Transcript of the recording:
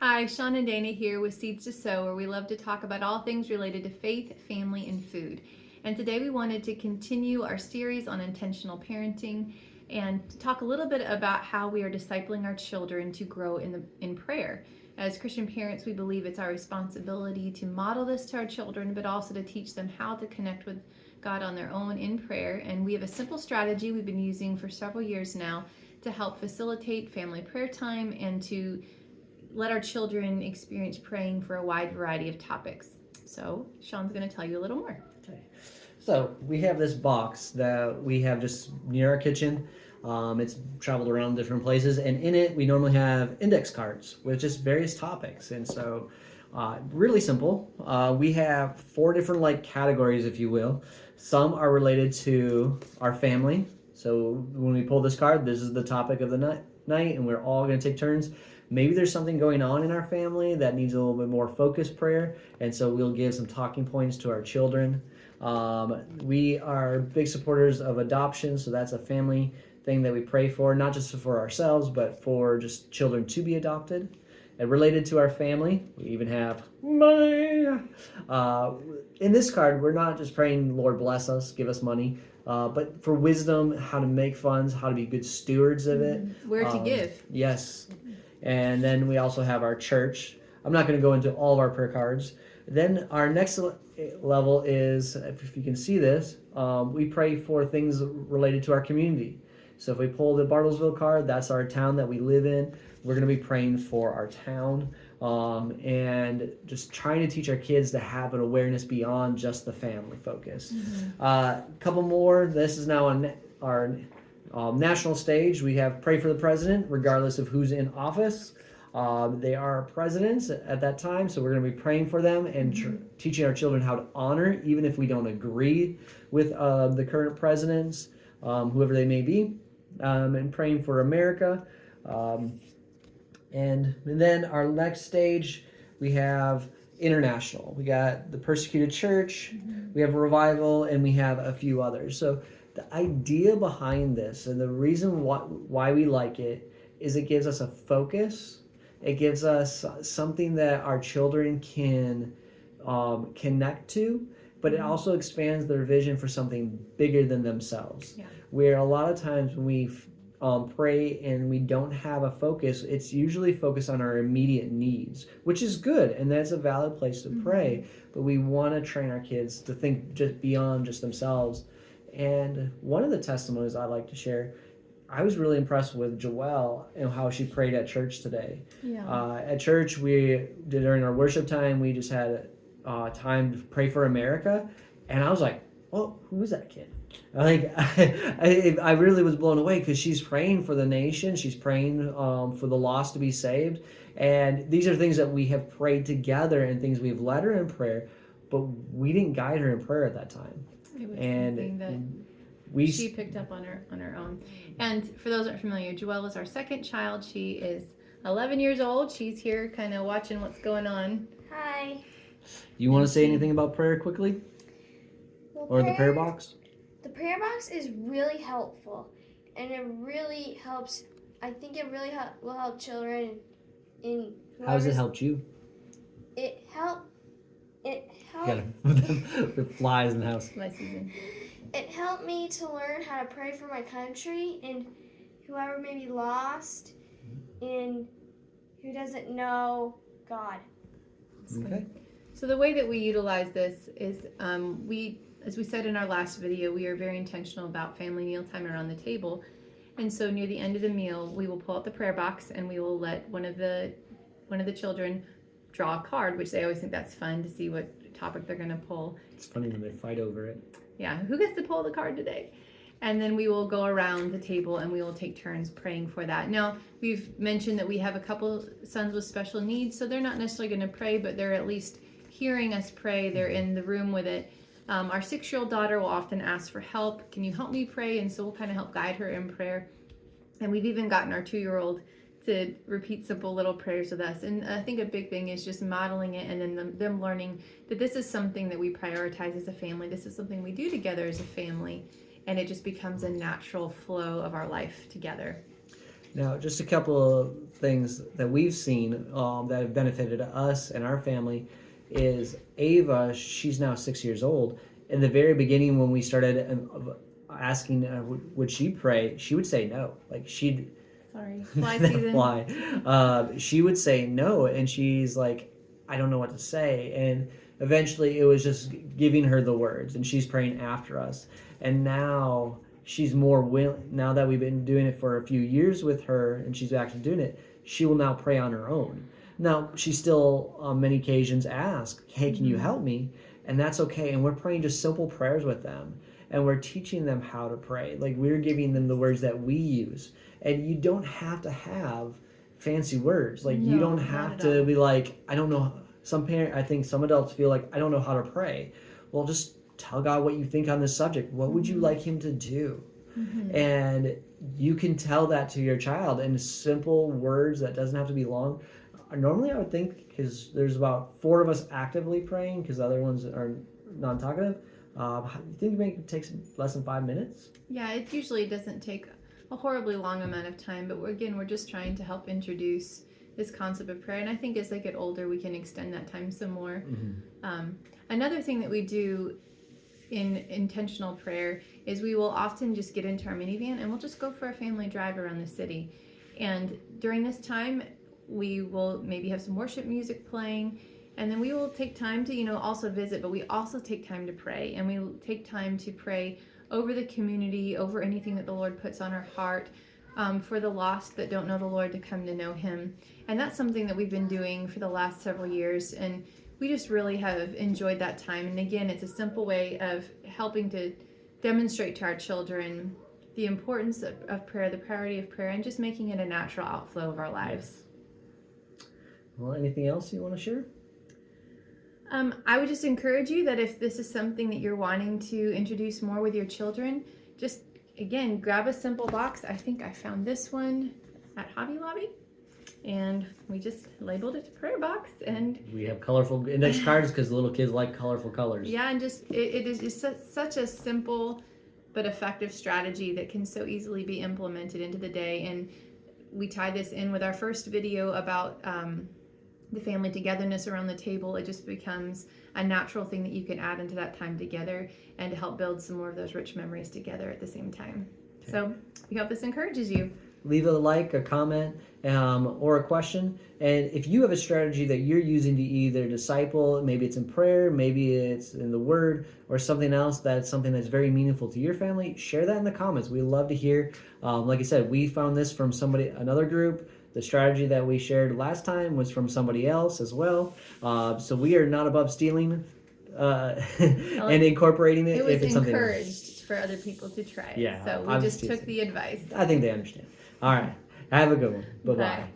Hi, Sean and Dana here with Seeds to Sow, where we love to talk about all things related to faith, family, and food. And today we wanted to continue our series on intentional parenting and talk a little bit about how we are discipling our children to grow in prayer. As Christian parents, we believe it's our responsibility to model this to our children, but also to teach them how to connect with God on their own in prayer. And we have a simple strategy we've been using for several years now to help facilitate family prayer time and to let our children experience praying for a wide variety of topics. So Sean's going to tell you a little more. Okay. So we have this box that we have just near our kitchen. It's traveled around different places, and in it we normally have index cards with just various topics. And so, really simple. We have 4 different categories, if you will. Some are related to our family. So when we pull this card, this is the topic of the night, and we're all going to take turns. Maybe there's something going on in our family that needs a little bit more focused prayer, and so we'll give some talking points to our children. We are big supporters of adoption, so that's a family thing that we pray for, not just for ourselves, but for just children to be adopted. And related to our family, we even have money. In this card, we're not just praying, Lord bless us, give us money, but for wisdom, how to make funds, how to be good stewards of it. Where to give. Yes. And then we also have our church. I'm not going to go into all of our prayer cards. Then our next level is, if you can see this, we pray for things related to our community. So if we pull the Bartlesville card, that's our town that we live in. We're going to be praying for our town and just trying to teach our kids to have an awareness beyond just the family focus. A couple more. This is now on our national stage. We have pray for the president, regardless of who's in office. They are presidents at that time, so we're going to be praying for them and teaching our children how to honor, even if we don't agree with the current presidents, whoever they may be, and praying for America. And then our next stage, we have international. We got the persecuted church, we have revival, and we have a few others. So the idea behind this and the reason why we like it is it gives us a focus. It gives us something that our children can connect to, but it also expands their vision for something bigger than themselves. Yeah. Where a lot of times when we pray and we don't have a focus, it's usually focused on our immediate needs, which is good, and that's a valid place to pray, but we want to train our kids to think just beyond just themselves. And one of the testimonies I'd like to share, I was really impressed with Joelle and how she prayed at church today. Yeah. At church, we did during our worship time, we just had time to pray for America, and I was like, "Well, who is that kid?" I really was blown away because she's praying for the nation, she's praying for the lost to be saved, and these are things that we have prayed together and things we've led her in prayer, but we didn't guide her in prayer at that time. It was And something that she picked up on her own. And for those that aren't familiar, Joelle is our second child. She is 11 years old. She's here kind of watching what's going on. Hi. You want to say anything about prayer quickly? Or the prayer box? The prayer box is really helpful, and it really helps. I think it really will help children. How has it helped you? It helped. The flies in the house. My season. It helped me to learn how to pray for my country and whoever may be lost and who doesn't know God. Okay. So the way that we utilize this is as we said in our last video, we are very intentional about family mealtime around the table. And so near the end of the meal, we will pull out the prayer box and we will let one of the children draw a card, which they always think that's fun to see what topic they're going to pull. It's funny when they fight over it. Yeah, who gets to pull the card today? And then we will go around the table and we will take turns praying for that. Now, we've mentioned that we have a couple sons with special needs, so they're not necessarily going to pray, but they're at least hearing us pray. They're in the room with it. Our 6-year-old daughter will often ask for help. Can you help me pray? And so we'll kind of help guide her in prayer. And we've even gotten our 2-year-old to repeat simple little prayers with us. And I think a big thing is just modeling it and then them learning that this is something that we prioritize as a family. This is something we do together as a family. And it just becomes a natural flow of our life together. Now, just a couple of things that we've seen that have benefited us and our family is Ava. She's now 6 years old. In the very beginning, when we started asking, would she pray? She would say no. Like she'd Sorry, fly season. fly. She would say no, and she's like, I don't know what to say. And eventually, it was just giving her the words, and she's praying after us. And now she's more willing. Now that we've been doing it for a few years with her, and she's actually doing it, she will now pray on her own. Now she still, on many occasions, asks, "Hey, can you help me?" And that's okay. And we're praying just simple prayers with them, and we're teaching them how to pray. Like we're giving them the words that we use. And you don't have to have fancy words. Like you No, don't not have at to all. be like, I don't know. I think some adults feel like, I don't know how to pray. Well, just tell God what you think on this subject. What would you like him to do? And you can tell that to your child in simple words that doesn't have to be long. Normally, I would think, because there's about 4 of us actively praying, because the other ones are non-talkative. You think it takes less than 5 minutes? Yeah, it usually doesn't take a horribly long amount of time, but we're just trying to help introduce this concept of prayer. And I think as they get older, we can extend that time some more. Another thing that we do in intentional prayer is we will often just get into our minivan and we'll just go for a family drive around the city. And during this time, we will maybe have some worship music playing, and then we will take time to, also visit, but we also take time to pray, and we take time to pray over the community, over anything that the Lord puts on our heart, for the lost that don't know the Lord to come to know him. And that's something that we've been doing for the last several years, and we just really have enjoyed that time. And again, it's a simple way of helping to demonstrate to our children the importance of prayer, the priority of prayer, and just making it a natural outflow of our lives. Well, anything else you want to share? I would just encourage you that if this is something that you're wanting to introduce more with your children, just, again, grab a simple box. I think I found this one at Hobby Lobby, and we just labeled it a prayer box. And We have colorful index cards because little kids like colorful colors. yeah, and just it is just such a simple but effective strategy that can so easily be implemented into the day. And we tie this in with our first video about the family togetherness around the table. It just becomes a natural thing that you can add into that time together and to help build some more of those rich memories together at the same time. Okay. So we hope this encourages you. Leave a like, a comment, or a question. And if you have a strategy that you're using to either disciple, maybe it's in prayer, maybe it's in the word, or something else that's something that's very meaningful to your family, share that in the comments. We love to hear. Like I said, we found this from another group. The strategy that we shared last time was from somebody else as well. So we are not above stealing and incorporating it. It was if it's something encouraged for other people to try it. Yeah, So we I'm just just took the advice. I think they understand. All right. Have a good one. Bye-bye. Bye.